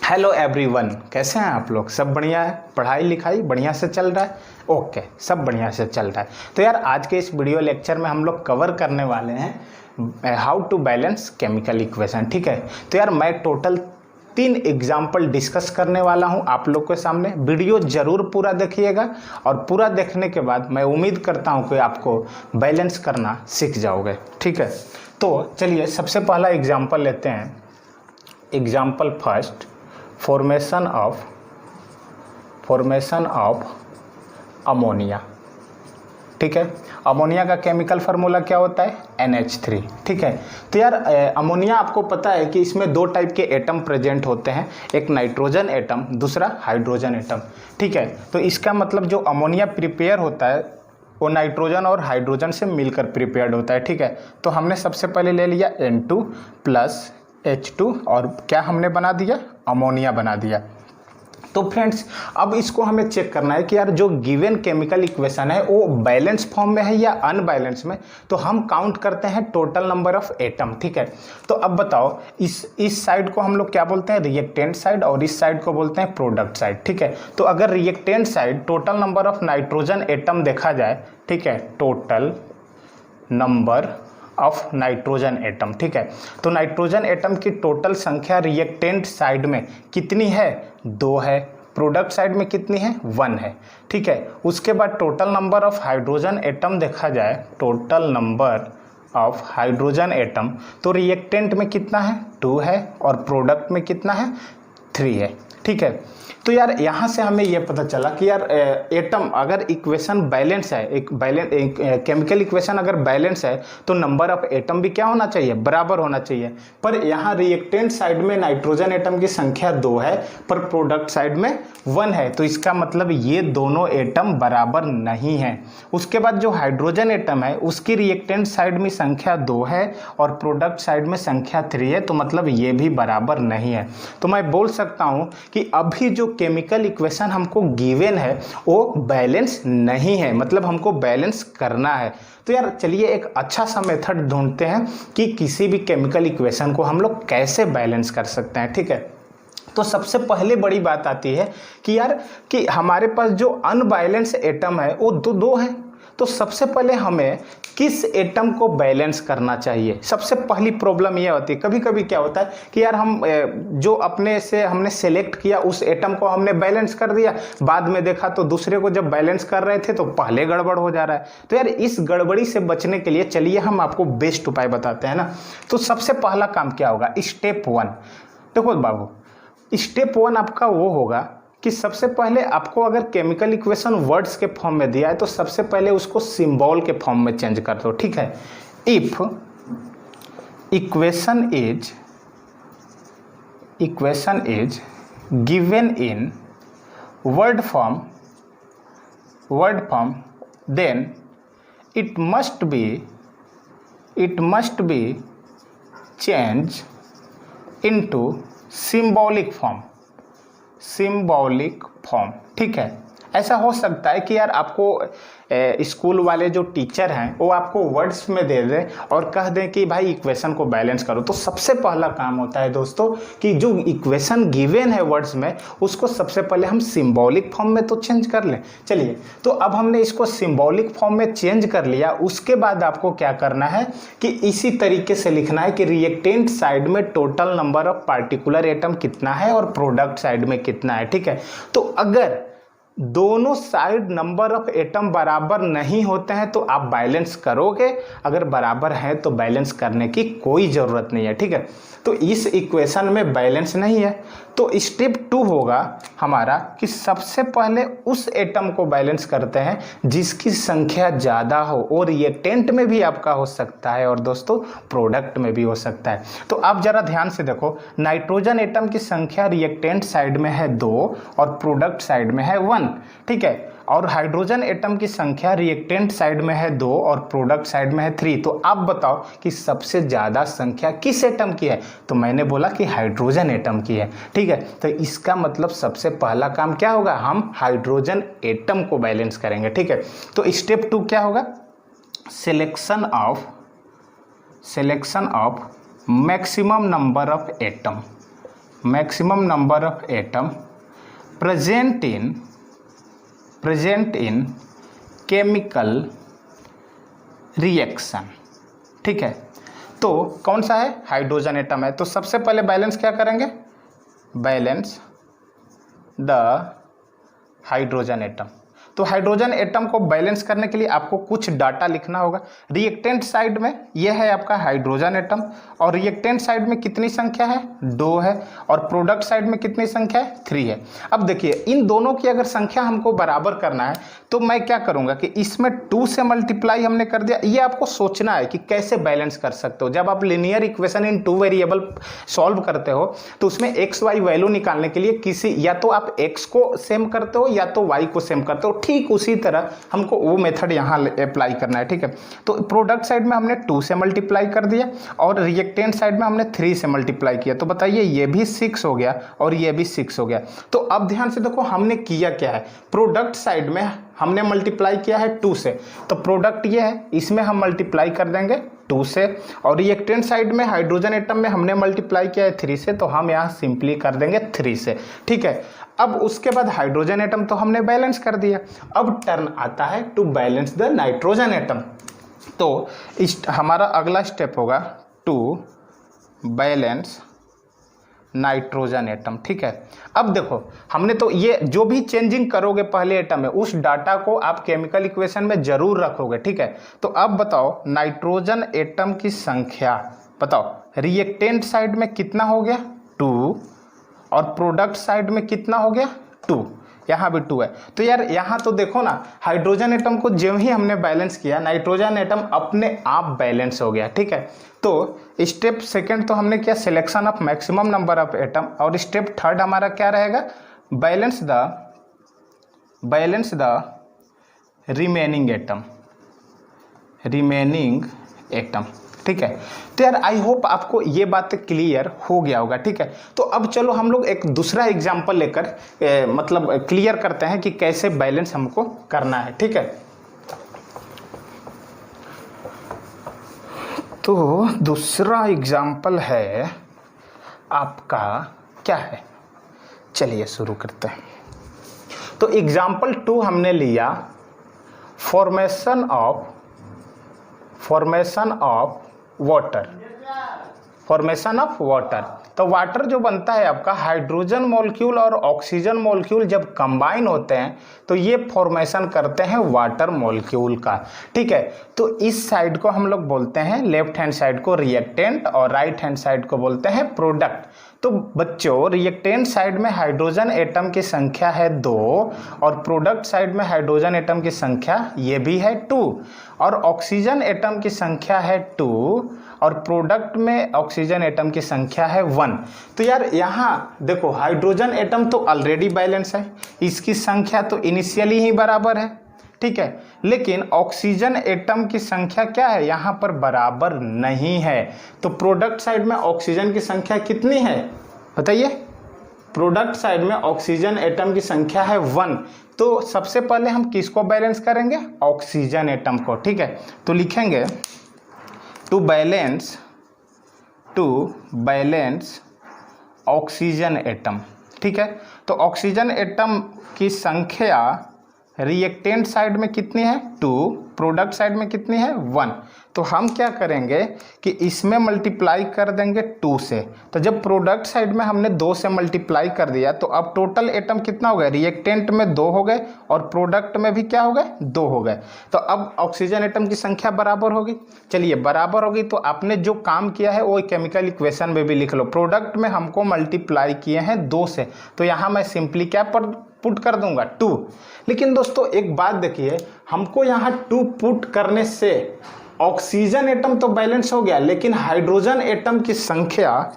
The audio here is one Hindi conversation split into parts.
हेलो एवरीवन, कैसे हैं आप लोग? सब बढ़िया है? पढ़ाई लिखाई बढ़िया से चल रहा है? ओके, सब बढ़िया से चल रहा है। तो यार आज के इस वीडियो लेक्चर में हम लोग कवर करने वाले हैं how to balance chemical equation. ठीक है, तो यार मैं टोटल 3 एग्जाम्पल डिस्कस करने वाला हूं आप लोग के सामने। वीडियो जरूर पूरा देखिएगा और पूरा देखने के बाद मैं उम्मीद करता हूं कि आपको बैलेंस करना सीख जाओगे। ठीक है, तो चलिए सबसे पहला एग्जाम्पल लेते हैं। Example first, formation of ammonia. ठीक है, अमोनिया का केमिकल फार्मूला क्या होता है? NH3। ठीक है, तो यार अमोनिया आपको पता है कि इसमें 2 टाइप के एटम प्रेजेंट होते हैं, एक नाइट्रोजन एटम, दूसरा हाइड्रोजन एटम। ठीक है, तो इसका मतलब जो अमोनिया प्रिपेयर होता है वो नाइट्रोजन और हाइड्रोजन से मिलकर प्रिपेयर्ड होता है। ठीक है, तो हमने सबसे पहले ले लिया N2 प्लस H2 और क्या हमने बना दिया? अमोनिया बना दिया। तो फ्रेंड्स अब इसको हमें चेक करना है कि यार जो गिवन केमिकल इक्वेशन है वो बैलेंस फॉर्म में है या अनबैलेंस में। तो हम काउंट करते हैं टोटल नंबर ऑफ एटम। ठीक है, तो अब बताओ इस साइड को हम लोग क्या बोलते हैं? रिएक्टेंट साइड, और इस साइड को बोलते हैं प्रोडक्ट साइड। ठीक है, तो अगर reactant side total number of nitrogen atom देखा जाए, ठीक है, total number of nitrogen atom. ठीक है, तो नाइट्रोजन एटम की टोटल संख्या रिएक्टेंट साइड में कितनी है? 2 है। प्रोडक्ट साइड में कितनी है? 1 है। ठीक है, उसके बाद total number of hydrogen atom देखा जाए, total number of hydrogen atom, तो रिएक्टेंट में कितना है? 2 है और प्रोडक्ट में कितना है? 3 है। ठीक है, तो यार यहाँ से हमें यह पता चला कि यार एटम अगर इक्वेशन बैलेंस है, एक केमिकल इक्वेशन अगर बैलेंस है तो नंबर ऑफ एटम भी क्या होना चाहिए? बराबर होना चाहिए। पर यहाँ रिएक्टेंट साइड में नाइट्रोजन एटम की संख्या 2 है पर प्रोडक्ट साइड में 1 है, तो इसका मतलब ये दोनों एटम बराबर नहीं है। उसके बाद जो हाइड्रोजन एटम है उसकी रिएक्टेंट साइड में संख्या 2 है और प्रोडक्ट साइड में संख्या 3 है, तो मतलब ये भी बराबर नहीं है। तो मैं बोल सकता हूँ कि अभी जो केमिकल इक्वेशन हमको गिवन है वो बैलेंस नहीं है, मतलब हमको बैलेंस करना है। तो यार चलिए एक अच्छा सा मेथड ढूंढते हैं कि किसी भी केमिकल इक्वेशन को हम लोग कैसे बैलेंस कर सकते हैं। ठीक है, तो सबसे पहले बड़ी बात आती है कि यार कि हमारे पास जो अनबैलेंस एटम है वो दो है। तो सबसे पहले हमें किस एटम को बैलेंस करना चाहिए? सबसे पहली प्रॉब्लम यह होती है, कभी कभी क्या होता है कि यार हम जो अपने से हमने सेलेक्ट किया उस एटम को हमने बैलेंस कर दिया, बाद में देखा तो दूसरे को जब बैलेंस कर रहे थे तो पहले गड़बड़ हो जा रहा है। तो यार इस गड़बड़ी से बचने के लिए चलिए हम आपको बेस्ट उपाय बताते हैं ना। तो सबसे पहला काम क्या होगा? स्टेप 1। देखो बाबू, स्टेप 1 आपका वो होगा कि सबसे पहले आपको अगर केमिकल इक्वेशन वर्ड्स के फॉर्म में दिया है तो सबसे पहले उसको सिंबल के फॉर्म में चेंज कर दो। ठीक है, if equation is given in word form then it must be change into symbolic form. ठीक है, ऐसा हो सकता है कि यार आपको स्कूल वाले जो टीचर हैं वो आपको वर्ड्स में दे दें और कह दें कि भाई इक्वेशन को बैलेंस करो। तो सबसे पहला काम होता है दोस्तों कि जो इक्वेशन गिवन है वर्ड्स में उसको सबसे पहले हम सिंबॉलिक फॉर्म में तो चेंज कर लें। चलिए, तो अब हमने इसको सिंबॉलिक फॉर्म में चेंज कर लिया। उसके बाद आपको क्या करना है कि इसी तरीके से लिखना है कि रिएक्टेंट साइड में total number of particular atom कितना है और प्रोडक्ट साइड में कितना है। ठीक है, तो अगर दोनों साइड नंबर ऑफ एटम बराबर नहीं होते हैं तो आप बैलेंस करोगे, अगर बराबर है तो बैलेंस करने की कोई ज़रूरत नहीं है। ठीक है, तो इस इक्वेशन में बैलेंस नहीं है। तो स्टेप 2 होगा हमारा कि सबसे पहले उस एटम को बैलेंस करते हैं जिसकी संख्या ज़्यादा हो, और रिएक्टेंट में भी आपका हो सकता है और दोस्तों प्रोडक्ट में भी हो सकता है। तो आप ज़रा ध्यान से देखो, नाइट्रोजन एटम की संख्या रिएक्टेंट साइड में है 2 और प्रोडक्ट साइड में है 1। ठीक है, और हाइड्रोजन एटम की संख्या रिएक्टेंट साइड में है 2 और प्रोडक्ट साइड में है 3। तो आप बताओ कि सबसे ज़्यादा संख्या किस एटम की है? तो मैंने बोला कि हाइड्रोजन एटम की है। ठीक है, तो इसका मतलब सबसे पहला काम क्या होगा? हम हाइड्रोजन एटम को बैलेंस करेंगे। ठीक है, तो स्टेप 2 क्या होगा? Selection of maximum number of atom. Maximum number of atom present in chemical reaction. ठीक है, तो कौन सा है? हाइड्रोजन एटम है। तो सबसे पहले बैलेंस क्या करेंगे? Balance the hydrogen atom. तो हाइड्रोजन एटम को बैलेंस करने के लिए आपको कुछ डाटा लिखना होगा। रिएक्टेंट साइड में यह है आपका हाइड्रोजन एटम, और रिएक्टेंट साइड में कितनी संख्या है? 2 है, और प्रोडक्ट साइड में कितनी संख्या है? 3 है। अब देखिए, इन दोनों की अगर संख्या हमको बराबर करना है तो मैं क्या करूंगा कि इसमें 2 से मल्टीप्लाई हमने कर दिया। ये आपको सोचना है कि कैसे बैलेंस कर सकते हो। जब आप linear equation in 2 variable solve करते हो तो उसमें एक्स वाई वैल्यू निकालने के लिए किसी या तो आप एक्स को सेम करते हो या तो वाई को सेम करते हो। ठीक उसी तरह हमको वो मेथड यहाँ अप्लाई करना है। ठीक है, तो प्रोडक्ट साइड में हमने 2 से मल्टीप्लाई कर दिया और रिएक्टेंट साइड में हमने 3 से मल्टीप्लाई किया। तो बताइए, ये भी 6 हो गया और ये भी 6 हो गया। तो अब ध्यान से देखो हमने किया क्या है। प्रोडक्ट साइड में हमने मल्टीप्लाई किया है 2 से, तो प्रोडक्ट ये है, इसमें हम मल्टीप्लाई कर देंगे 2 से, और रिएक्टेंट साइड में हाइड्रोजन एटम में हमने मल्टीप्लाई किया है 3 से, तो हम यहाँ सिंपली कर देंगे 3 से। ठीक है, अब उसके बाद हाइड्रोजन एटम तो हमने बैलेंस कर दिया। अब टर्न आता है to balance the nitrogen atom. तो हमारा अगला स्टेप होगा टू बैलेंस नाइट्रोजन एटम। ठीक है, अब देखो हमने तो ये जो भी चेंजिंग करोगे पहले एटम में, उस डाटा को आप केमिकल इक्वेशन में जरूर रखोगे। ठीक है, तो अब बताओ नाइट्रोजन एटम की संख्या बताओ। रिएक्टेंट साइड में कितना हो गया? 2, और प्रोडक्ट साइड में कितना हो गया? 2। यहाँ भी 2 है। तो यार यहाँ तो देखो ना, हाइड्रोजन एटम को जो ही हमने बैलेंस किया, नाइट्रोजन एटम अपने आप बैलेंस हो गया। ठीक है, तो स्टेप सेकंड तो हमने किया selection of maximum number of atom, और स्टेप थर्ड हमारा क्या रहेगा? Balance the remaining atom. ठीक है, तो यार आई होप आपको ये बात क्लियर हो गया होगा। ठीक है, तो अब चलो हम लोग एक दूसरा एग्जांपल लेकर मतलब क्लियर करते हैं कि कैसे बैलेंस हमको करना है। ठीक है, तो दूसरा एग्जांपल है आपका क्या है? चलिए शुरू करते हैं। तो एग्जांपल 2 हमने लिया फॉर्मेशन ऑफ वाटर। तो वाटर जो बनता है आपका, हाइड्रोजन मॉलिक्यूल और ऑक्सीजन मॉलिक्यूल जब कंबाइन होते हैं तो ये फॉर्मेशन करते हैं वाटर मॉलिक्यूल का। ठीक है, तो इस साइड को हम लोग बोलते हैं, लेफ्ट हैंड साइड को रिएक्टेंट और राइट हैंड साइड को बोलते हैं प्रोडक्ट। तो बच्चों, रिएक्टेंट साइड में हाइड्रोजन एटम की संख्या है 2, और प्रोडक्ट साइड में हाइड्रोजन एटम की संख्या ये भी है 2, और ऑक्सीजन एटम की संख्या है 2, और प्रोडक्ट में ऑक्सीजन एटम की संख्या है 1। तो यार यहाँ देखो, हाइड्रोजन एटम तो ऑलरेडी बैलेंस है, इसकी संख्या तो इनिशियली ही बराबर है। ठीक है, लेकिन ऑक्सीजन एटम की संख्या क्या है? यहाँ पर बराबर नहीं है। तो प्रोडक्ट साइड में ऑक्सीजन की संख्या कितनी है बताइए? प्रोडक्ट साइड में ऑक्सीजन एटम की संख्या है 1। तो सबसे पहले हम किसको बैलेंस करेंगे? ऑक्सीजन एटम को। ठीक है, तो लिखेंगे टू बैलेंस ऑक्सीजन एटम। ठीक है, तो ऑक्सीजन एटम की संख्या रिएक्टेंट साइड में कितनी है? 2, प्रोडक्ट साइड में कितनी है? 1। तो हम क्या करेंगे कि इसमें मल्टीप्लाई कर देंगे 2 से। तो जब प्रोडक्ट साइड में हमने 2 से मल्टीप्लाई कर दिया तो अब टोटल एटम कितना हो गया? रिएक्टेंट में 2 हो गए और प्रोडक्ट में भी क्या हो गए? 2 हो गए। तो अब ऑक्सीजन एटम की संख्या बराबर होगी। चलिए, बराबर होगी तो आपने जो काम किया है वो केमिकल इक्वेशन में भी लिख लो। प्रोडक्ट में हमको मल्टीप्लाई किए हैं 2 से, तो यहाँ मैं सिंपली क्या पुट कर दूंगा? 2। लेकिन दोस्तों एक बात देखिए, हमको यहाँ 2 पुट करने से ऑक्सीजन एटम तो बैलेंस हो गया, लेकिन हाइड्रोजन एटम की संख्या,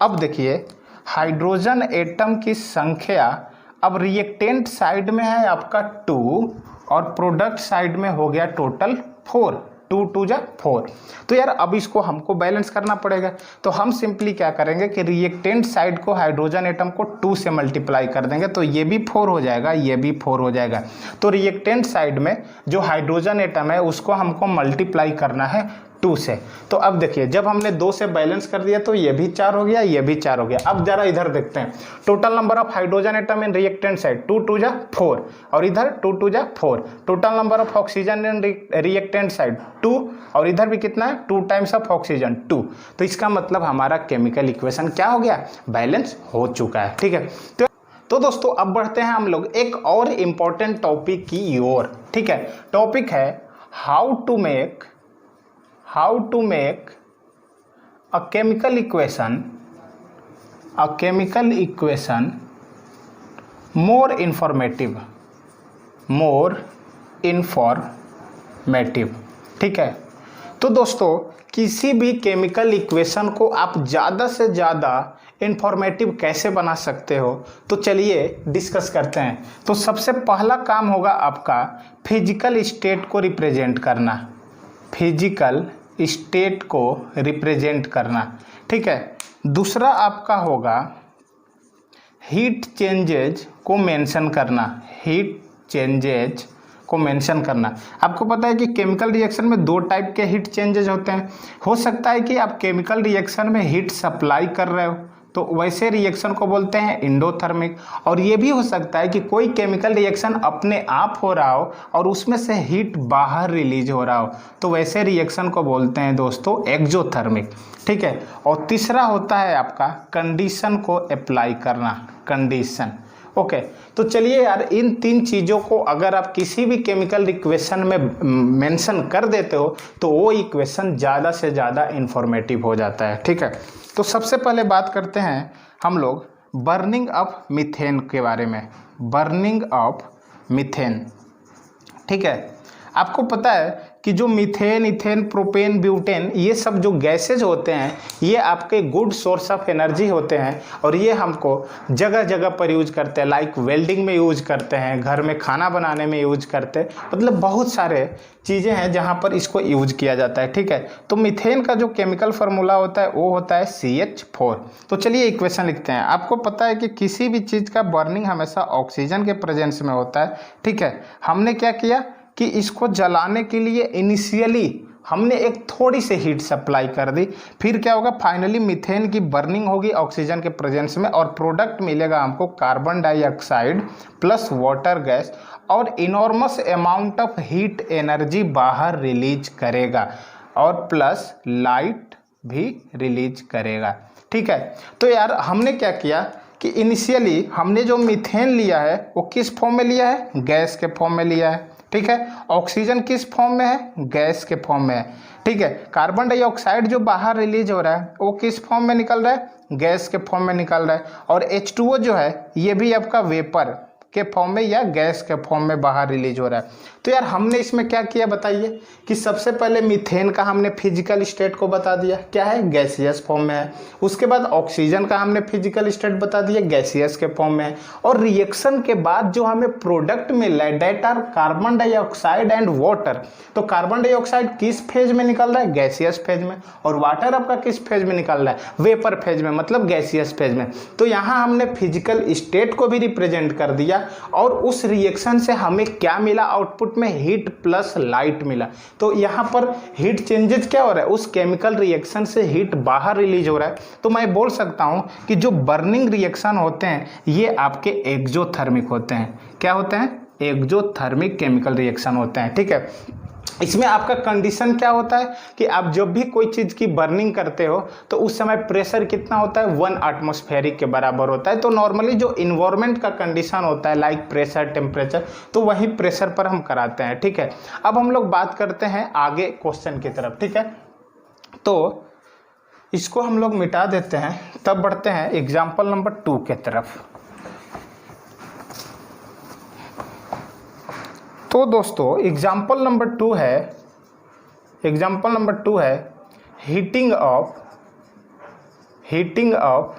अब देखिए हाइड्रोजन एटम की संख्या अब रिएक्टेंट साइड में है आपका 2 और प्रोडक्ट साइड में हो गया टोटल 4। 2 2 जा 4। तो यार अब इसको हमको बैलेंस करना पड़ेगा। तो हम सिंपली क्या करेंगे कि रिएक्टेंट साइड को हाइड्रोजन एटम को 2 से मल्टीप्लाई कर देंगे, तो ये भी 4 हो जाएगा, ये भी 4 हो जाएगा। तो रिएक्टेंट साइड में जो हाइड्रोजन एटम है उसको हमको मल्टीप्लाई करना है 2 से। तो अब देखिए जब हमने 2 से बैलेंस कर दिया तो ये भी 4 हो गया, ये भी 4 हो गया। अब जरा इधर देखते हैं, total number of hydrogen atom in reactant side 2 2 जा 4 और इधर 2 2 जा 4। Total number of oxygen in reactant side 2 और इधर भी कितना है 2 टाइम्स ऑफ ऑक्सीजन 2। तो इसका मतलब हमारा केमिकल इक्वेशन क्या हो गया, बैलेंस हो चुका है। ठीक है, तो दोस्तों अब बढ़ते हैं हम लोग एक और इम्पॉर्टेंट टॉपिक की ओर। ठीक है, टॉपिक है how to make a chemical equation more informative। ठीक है, तो दोस्तों किसी भी केमिकल इक्वेशन को आप ज़्यादा से ज़्यादा इंफॉर्मेटिव कैसे बना सकते हो, तो चलिए डिस्कस करते हैं। तो सबसे पहला काम होगा आपका फिजिकल स्टेट को रिप्रेजेंट करना, फिजिकल स्टेट को रिप्रेजेंट करना। ठीक है, दूसरा आपका होगा हीट चेंजेज को मेंशन करना, हीट चेंजेज को मेंशन करना। आपको पता है कि केमिकल रिएक्शन में 2 टाइप के हीट चेंजेज होते हैं। हो सकता है कि आप केमिकल रिएक्शन में हीट सप्लाई कर रहे हो तो वैसे रिएक्शन को बोलते हैं एंडोथर्मिक, और ये भी हो सकता है कि कोई केमिकल रिएक्शन अपने आप हो रहा हो और उसमें से हीट बाहर रिलीज हो रहा हो तो वैसे रिएक्शन को बोलते हैं दोस्तों एक्सोथर्मिक। ठीक है, और तीसरा होता है आपका कंडीशन को अप्लाई करना, कंडीशन। ओके, तो चलिए यार इन 3 चीज़ों को अगर आप किसी भी केमिकल इक्वेशन में मेंशन कर देते हो तो वो इक्वेशन ज़्यादा से ज़्यादा इंफॉर्मेटिव हो जाता है। ठीक है, तो सबसे पहले बात करते हैं हम लोग बर्निंग ऑफ मीथेन के बारे में, बर्निंग ऑफ मीथेन। ठीक है, आपको पता है कि जो मीथेन, इथेन, प्रोपेन, ब्यूटेन ये सब जो गैसेज होते हैं ये आपके गुड सोर्स ऑफ एनर्जी होते हैं और ये हमको जगह जगह पर यूज करते हैं, लाइक वेल्डिंग में यूज करते हैं, घर में खाना बनाने में यूज करते हैं, मतलब बहुत सारे चीज़ें हैं जहाँ पर इसको यूज किया जाता है। ठीक है, तो मीथेन का जो केमिकल फार्मूला होता है वो होता है CH4। तो चलिए इक्वेशन लिखते हैं। आपको पता है कि किसी भी चीज़ का बर्निंग हमेशा ऑक्सीजन के प्रेजेंस में होता है। ठीक है, हमने क्या किया कि इसको जलाने के लिए इनिशियली हमने एक थोड़ी सी हीट सप्लाई कर दी, फिर क्या होगा फाइनली मीथेन की बर्निंग होगी ऑक्सीजन के प्रेजेंस में और प्रोडक्ट मिलेगा हमको carbon dioxide plus water gas और enormous amount of heat energy बाहर रिलीज करेगा और प्लस लाइट भी रिलीज करेगा। ठीक है, तो यार हमने क्या किया कि इनिशियली हमने जो मीथेन लिया है वो किस फॉर्म में लिया है, गैस के फॉर्म में लिया है। ठीक है, ऑक्सीजन किस फॉर्म में है, गैस के फॉर्म में है। ठीक है, कार्बन डाइऑक्साइड जो बाहर रिलीज हो रहा है वो किस फॉर्म में निकल रहा है, गैस के फॉर्म में निकल रहा है, और H2O जो है ये भी आपका वेपर के फॉर्म में या गैस के फॉर्म में बाहर रिलीज हो रहा है। तो यार हमने इसमें क्या किया बताइए कि सबसे पहले मीथेन का हमने फिजिकल स्टेट को बता दिया, क्या है, गैसियस फॉर्म में है। उसके बाद ऑक्सीजन का हमने फिजिकल स्टेट बता दिया, गैसियस के फॉर्म में है। और रिएक्शन के बाद जो हमें प्रोडक्ट मिल रहा है that are carbon dioxide and water, तो कार्बन डाइऑक्साइड किस फेज में निकल रहा है, गैसियस फेज में, और वाटर आपका किस फेज में निकल रहा है, वेपर फेज में, मतलब गैसियस फेज में। तो यहाँ हमने फिजिकल स्टेट को भी रिप्रेजेंट कर दिया और उस रिएक्शन से हमें क्या मिला, आउटपुट में हीट प्लस लाइट मिला। तो यहाँ पर हीट चेंजेस क्या हो रहा है, उस केमिकल रिएक्शन से हीट बाहर रिलीज हो रहा है। तो मैं बोल सकता हूँ कि जो बर्निंग रिएक्शन होते हैं ये आपके एक्सोथर्मिक होते हैं। क्या होते हैं, एक्सोथर्मिक केमिकल रिएक्शन होते हैं। ठीक है, इसमें आपका कंडीशन क्या होता है कि आप जब भी कोई चीज़ की बर्निंग करते हो तो उस समय प्रेशर कितना होता है, 1 एटमॉस्फेरिक के बराबर होता है। तो नॉर्मली जो इन्वायरमेंट का कंडीशन होता है लाइक प्रेशर, टेम्परेचर, तो वही प्रेशर पर हम कराते हैं। ठीक है, अब हम लोग बात करते हैं आगे क्वेश्चन की तरफ। ठीक है, तो इसको हम लोग मिटा देते हैं, तब बढ़ते हैं एग्जाम्पल नंबर 2 के तरफ। तो दोस्तों एग्जाम्पल नंबर 2 है हीटिंग ऑफ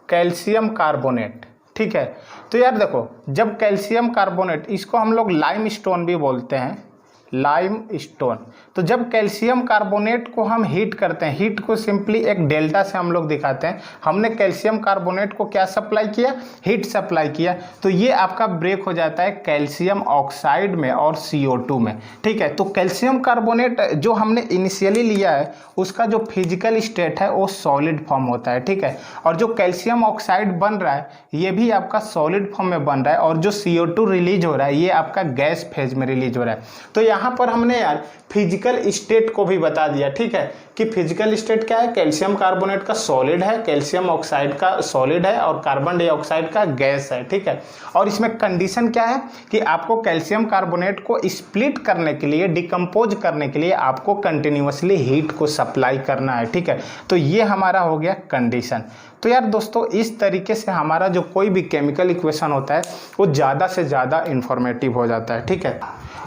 कैल्शियम कार्बोनेट। ठीक है, तो यार देखो जब कैल्शियम कार्बोनेट, इसको हम लोग लाइमस्टोन भी बोलते हैं, लाइम स्टोन। तो जब कैल्शियम कार्बोनेट को हम हीट करते हैं, हीट को सिंपली एक डेल्टा से हम लोग दिखाते हैं, हमने कैल्शियम कार्बोनेट को क्या सप्लाई किया, हीट सप्लाई किया, तो ये आपका ब्रेक हो जाता है कैल्शियम ऑक्साइड में और CO2 में। ठीक है, तो कैल्शियम कार्बोनेट जो हमने इनिशियली लिया है उसका जो फिजिकल स्टेट है वो सॉलिड फॉर्म होता है। ठीक है, और जो कैल्शियम ऑक्साइड बन रहा है ये भी आपका सॉलिड फॉर्म में बन रहा है, और जो CO2 रिलीज हो रहा है ये आपका गैस फेज में रिलीज हो रहा है। तो यहाँ पर हमने यार फिजिकल स्टेट को भी बता दिया। ठीक है, कि फिजिकल स्टेट क्या है, कैल्शियम कार्बोनेट का सॉलिड है, कैल्शियम ऑक्साइड का सॉलिड है और कार्बन डाइऑक्साइड का गैस है। ठीक है, और इसमें कंडीशन क्या है कि आपको कैल्शियम कार्बोनेट को स्प्लिट करने के लिए, डिकम्पोज करने के लिए आपको कंटिन्यूअसली हीट को सप्लाई करना है। ठीक है, तो ये हमारा हो गया कंडीशन। तो यार दोस्तों इस तरीके से हमारा जो कोई भी केमिकल इक्वेशन होता है वो ज़्यादा से ज़्यादा इंफॉर्मेटिव हो जाता है। ठीक है,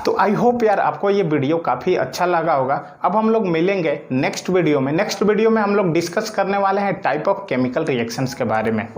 तो आई होप यार आपको ये वीडियो काफ़ी अच्छा लगा होगा। अब हम लोग मिलेंगे नेक्स्ट वीडियो में। नेक्स्ट वीडियो में हम लोग डिस्कस करने वाले हैं टाइप ऑफ केमिकल रिएक्शंस के बारे में।